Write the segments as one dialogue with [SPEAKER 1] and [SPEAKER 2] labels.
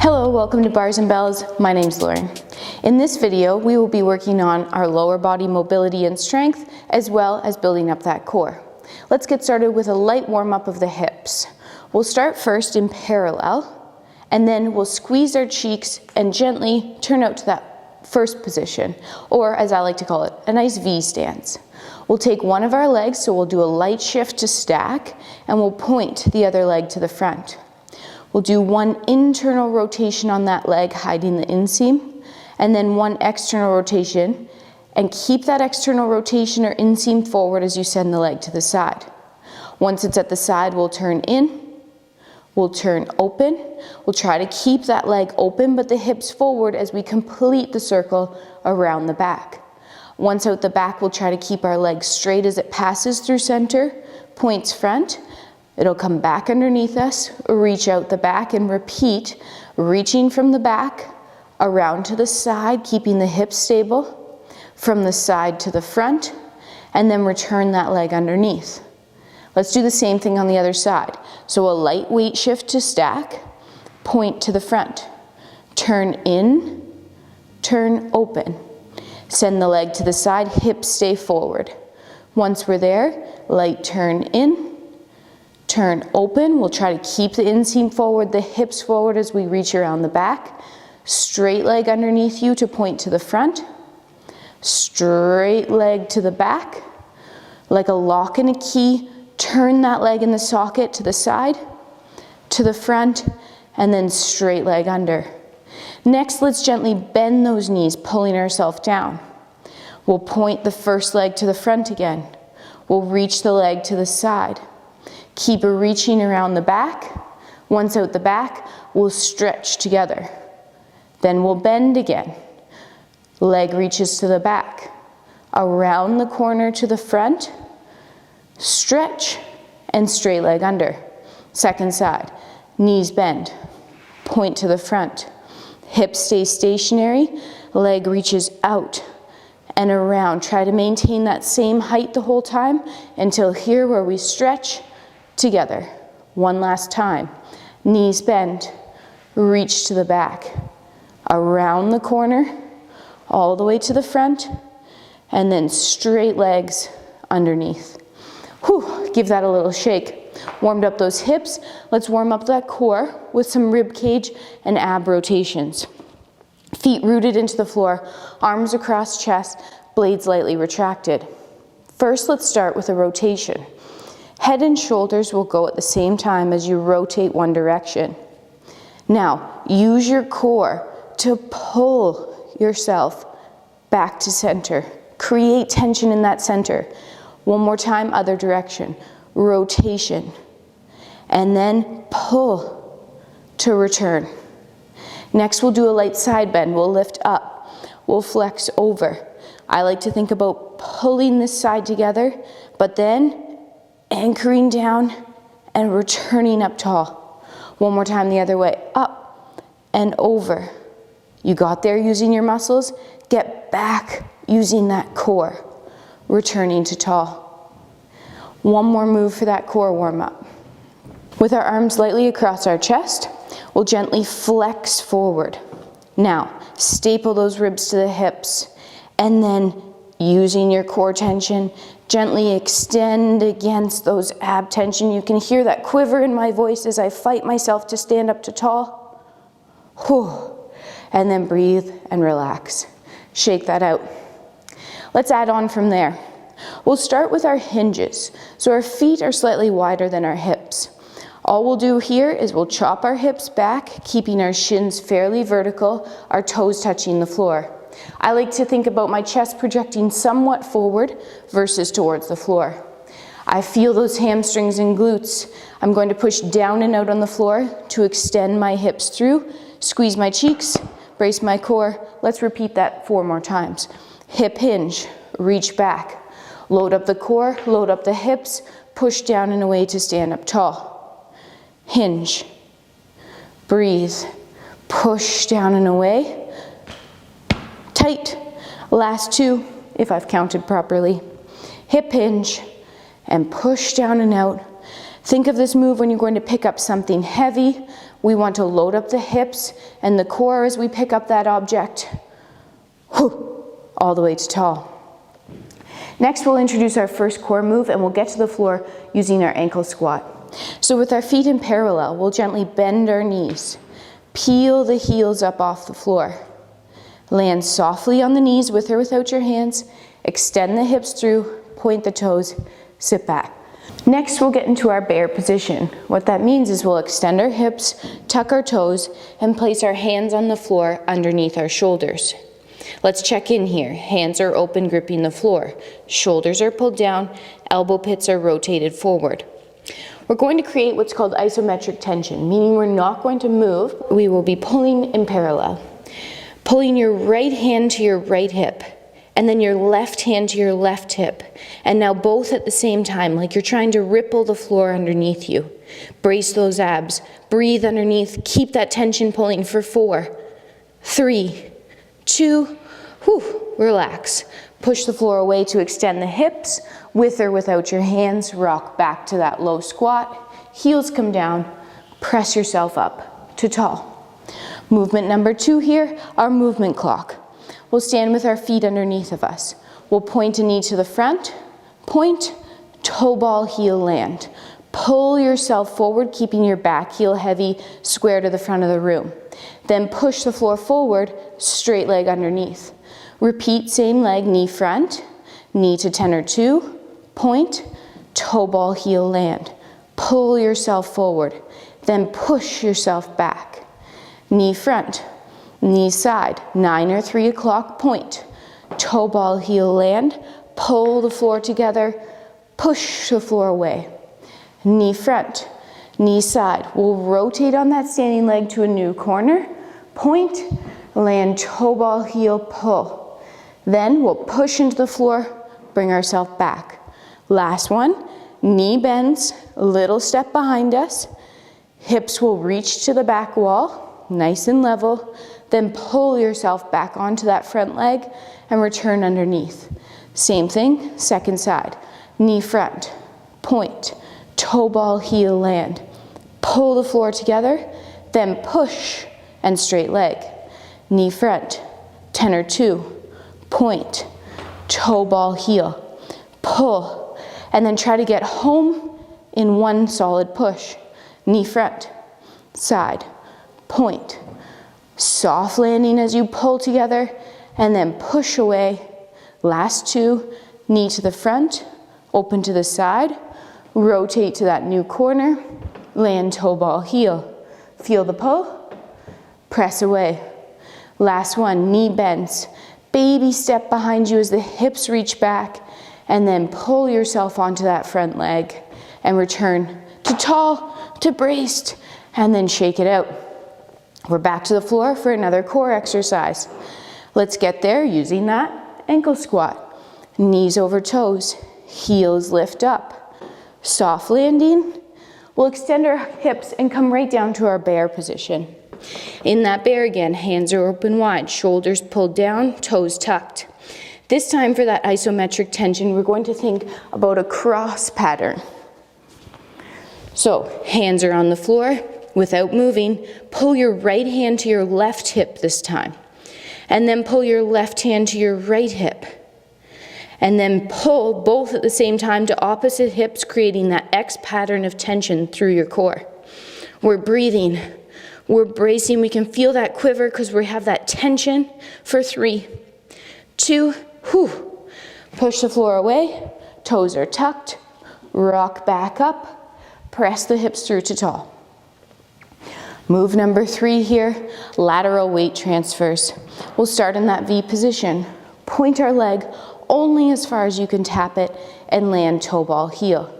[SPEAKER 1] Hello, welcome to Bars and Bells. My name's Lauren. In this video, we will be working on our lower body mobility and strength, as well as building up that core. Let's get started with a light warm-up of the hips. We'll start first in parallel, and then we'll squeeze our cheeks and gently turn out to that first position, or as I like to call it, a nice V stance. We'll take one of our legs, so we'll do a light shift to stack, and we'll point the other leg to the front. We'll do one internal rotation on that leg, hiding the inseam, and then one external rotation, and keep that external rotation or inseam forward as you send the leg to the side. Once it's at the side, we'll turn in, we'll turn open. We'll try to keep that leg open, but the hips forward as we complete the circle around the back. Once out the back, we'll try to keep our leg straight as it passes through center, points front. It'll come back underneath us, reach out the back and repeat, reaching from the back, around to the side, keeping the hips stable, from the side to the front, and then return that leg underneath. Let's do the same thing on the other side. So a light weight shift to stack, point to the front, turn in, turn open. Send the leg to the side, hips stay forward. Once we're there, light turn in, turn open. We'll try to keep the inseam forward, the hips forward as we reach around the back. Straight leg underneath you to point to the front. Straight leg to the back. Like a lock and a key, turn that leg in the socket to the side, to the front, and then straight leg under. Next, let's gently bend those knees, pulling ourselves down. We'll point the first leg to the front again. We'll reach the leg to the side. Keep reaching around the back. Once out the back, we'll stretch together. Then we'll bend again. Leg reaches to the back. Around the corner to the front. Stretch and straight leg under. Second side. Knees bend. Point to the front. Hips stay stationary. Leg reaches out and around. Try to maintain that same height the whole time until here where we stretch together. One last time. Knees bend, reach to the back, around the corner, all the way to the front, and then straight legs underneath. Whew, give that a little shake. Warmed up those hips. Let's warm up that core with some rib cage and ab rotations. Feet rooted into the floor, arms across chest, blades lightly retracted. First, let's start with a rotation. Head and shoulders will go at the same time as you rotate one direction. Now, use your core to pull yourself back to center. Create tension in that center. One more time, other direction. Rotation. And then pull to return. Next, we'll do a light side bend. We'll lift up. We'll flex over. I like to think about pulling this side together, but then anchoring down and returning up tall. One more time the other way, up and over. You got there using your muscles, get back using that core, returning to tall. One more move for that core warm up. With our arms lightly across our chest, we'll gently flex forward. Now, staple those ribs to the hips, and then using your core tension, gently extend against those ab tension. You can hear that quiver in my voice as I fight myself to stand up to tall. Whew. And then breathe and relax. Shake that out. Let's add on from there. We'll start with our hinges. So our feet are slightly wider than our hips. All we'll do here is we'll chop our hips back, keeping our shins fairly vertical, our toes touching the floor. I like to think about my chest projecting somewhat forward versus towards the floor. I feel those hamstrings and glutes. I'm going to push down and out on the floor to extend my hips through, squeeze my cheeks, brace my core. Let's repeat that 4 more times. Hip hinge, reach back. Load up the core, load up the hips, push down and away to stand up tall. Hinge, breathe, push down and away. Tight. Last 2, if I've counted properly. Hip hinge and push down and out. Think of this move when you're going to pick up something heavy. We want to load up the hips and the core as we pick up that object. Whew, all the way to tall. Next, we'll introduce our first core move, and we'll get to the floor using our ankle squat. So with our feet in parallel, we'll gently bend our knees. Peel the heels up off the floor. Land softly on the knees with or without your hands. Extend the hips through, point the toes, sit back. Next, we'll get into our bear position. What that means is we'll extend our hips, tuck our toes, and place our hands on the floor underneath our shoulders. Let's check in here. Hands are open, gripping the floor. Shoulders are pulled down, elbow pits are rotated forward. We're going to create what's called isometric tension, meaning we're not going to move. We will be pulling in parallel. Pulling your right hand to your right hip, and then your left hand to your left hip. And now both at the same time, like you're trying to ripple the floor underneath you. Brace those abs. Breathe underneath. Keep that tension pulling for 4, 3, 2, relax. Push the floor away to extend the hips. With or without your hands, rock back to that low squat. Heels come down. Press yourself up to tall. Movement number 2 here, our movement clock. We'll stand with our feet underneath of us. We'll point a knee to the front, point, toe ball, heel land. Pull yourself forward, keeping your back heel heavy, square to the front of the room. Then push the floor forward, straight leg underneath. Repeat same leg, knee front, knee to 10 or 2, point, toe ball, heel land. Pull yourself forward, then push yourself back. Knee front, knee side, 9 or 3 o'clock, point. Toe ball, heel land, pull the floor together, push the floor away. Knee front, knee side. We'll rotate on that standing leg to a new corner, point, land, toe ball, heel, pull. Then we'll push into the floor, bring ourselves back. Last one, knee bends, little step behind us. Hips will reach to the back wall, nice and level. Then pull yourself back onto that front leg and return underneath. Same thing, second side. Knee front, point, toe ball, heel land. Pull the floor together, then push and straight leg. Knee front, 10 or 2, point, toe ball, heel. Pull, and then try to get home in one solid push. Knee front, side, point. Soft landing as you pull together, and then push away. Last 2, knee to the front, open to the side, rotate to that new corner, land, toe ball, heel. Feel the pull, press away. Last one, knee bends. Baby step behind you as the hips reach back, and then pull yourself onto that front leg and return to tall, to braced, and then shake it out. We're back to the floor for another core exercise. Let's get there using that ankle squat. Knees over toes, heels lift up. Soft landing. We'll extend our hips and come right down to our bear position. In that bear again, hands are open wide, shoulders pulled down, toes tucked. This time for that isometric tension, we're going to think about a cross pattern. So hands are on the floor. Without moving, pull your right hand to your left hip this time. And then pull your left hand to your right hip. And then pull both at the same time to opposite hips, creating that X pattern of tension through your core. We're breathing. We're bracing. We can feel that quiver because we have that tension for 3, 2, Push the floor away. Toes are tucked. Rock back up. Press the hips through to tall. Move number 3 here, lateral weight transfers. We'll start in that V position. Point our leg only as far as you can tap it and land toe ball heel.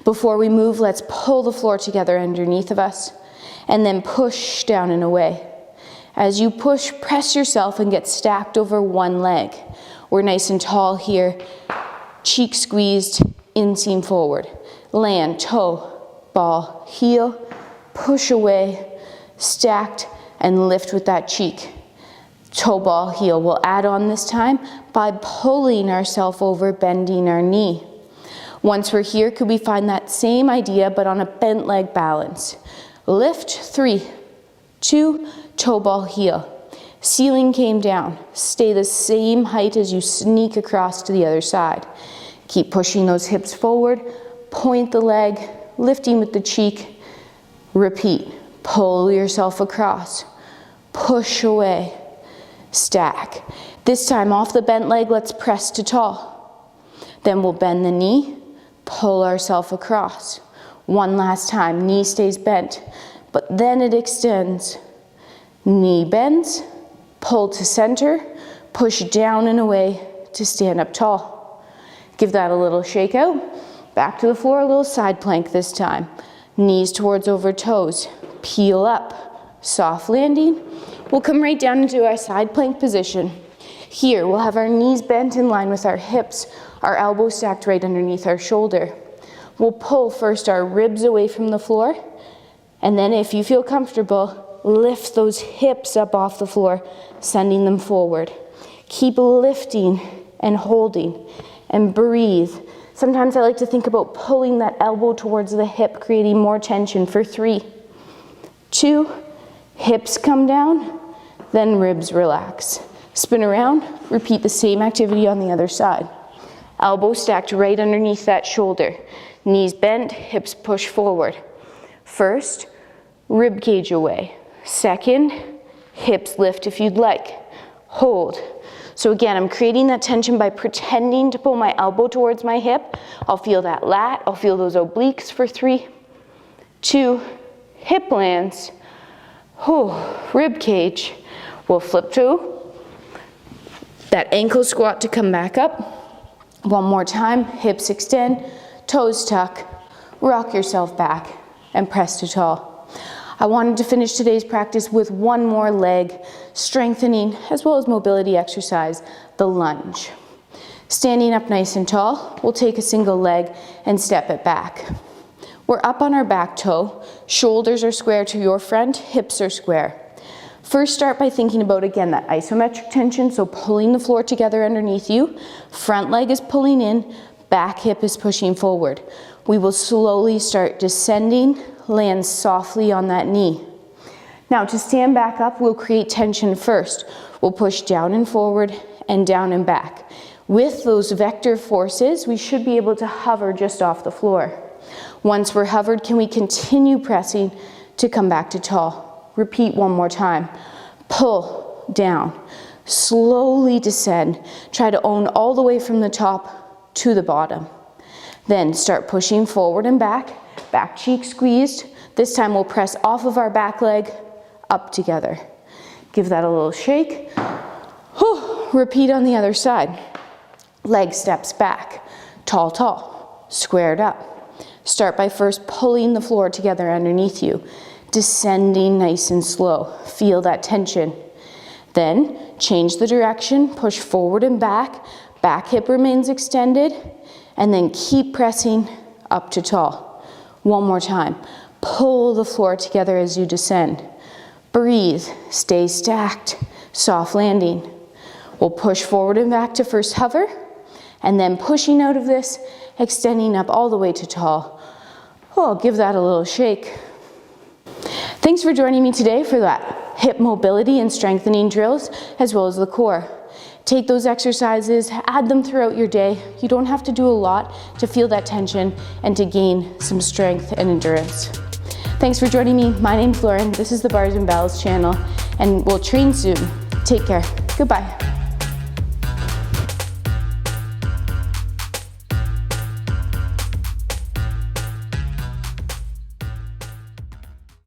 [SPEAKER 1] Before we move, let's pull the floor together underneath of us and then push down and away. As you push, press yourself and get stacked over one leg. We're nice and tall here, cheek squeezed, inseam forward. Land, toe, ball, heel, push away, stacked, and lift with that cheek. Toe ball, heel. We'll add on this time by pulling ourselves over, bending our knee. Once we're here, could we find that same idea but on a bent leg balance? Lift, 3, 2, toe ball heel. Ceiling came down. Stay the same height as you sneak across to the other side. Keep pushing those hips forward, point the leg, lifting with the cheek. Repeat, pull yourself across, push away, stack. This time off the bent leg, let's press to tall. Then we'll bend the knee, pull ourselves across. One last time, knee stays bent, but then it extends. Knee bends, pull to center, push down and away to stand up tall. Give that a little shake out. Back to the floor, a little side plank this time. Knees towards over toes, peel up, soft landing. We'll come right down into our side plank position. Here, we'll have our knees bent in line with our hips, our elbows stacked right underneath our shoulder. We'll pull first our ribs away from the floor, and then if you feel comfortable, lift those hips up off the floor, sending them forward. Keep lifting and holding, and breathe. Sometimes I like to think about pulling that elbow towards the hip, creating more tension for 3, 2, hips come down, then ribs relax. Spin around, repeat the same activity on the other side. Elbow stacked right underneath that shoulder. Knees bent, hips push forward. First, rib cage away. Second, hips lift if you'd like. Hold. So again, I'm creating that tension by pretending to pull my elbow towards my hip. I'll feel that lat, I'll feel those obliques for 3, 2, hip lands. Rib cage. We'll flip to that ankle squat to come back up. One more time, hips extend, toes tuck, rock yourself back, and press to tall. I wanted to finish today's practice with one more leg strengthening as well as mobility exercise, the lunge. Standing up nice and tall, we'll take a single leg and step it back. We're up on our back toe, shoulders are square to your front, hips are square. First, start by thinking about, again, that isometric tension, so pulling the floor together underneath you. Front leg is pulling in, back hip is pushing forward. We will slowly start descending, land softly on that knee. Now, to stand back up, we'll create tension first. We'll push down and forward and down and back. With those vector forces, we should be able to hover just off the floor. Once we're hovered, can we continue pressing to come back to tall? Repeat one more time. Pull down, slowly descend. Try to own all the way from the top to the bottom. Then start pushing forward and back cheek squeezed. This time we'll press off of our back leg, up together. Give that a little shake. Repeat on the other side. Leg steps back, tall, tall, squared up. Start by first pulling the floor together underneath you. Descending nice and slow. Feel that tension. Then change the direction, push forward and back hip remains extended, and then keep pressing up to tall. One more time. Pull the floor together as you descend. Breathe, stay stacked, soft landing. We'll push forward and back to first hover, and then pushing out of this, extending up all the way to tall. Give that a little shake. Thanks for joining me today for that hip mobility and strengthening drills, as well as the core. Take those exercises, add them throughout your day. You don't have to do a lot to feel that tension and to gain some strength and endurance. Thanks for joining me. My name's Lauren. This is the Bars and Bells channel, and we'll train soon. Take care. Goodbye.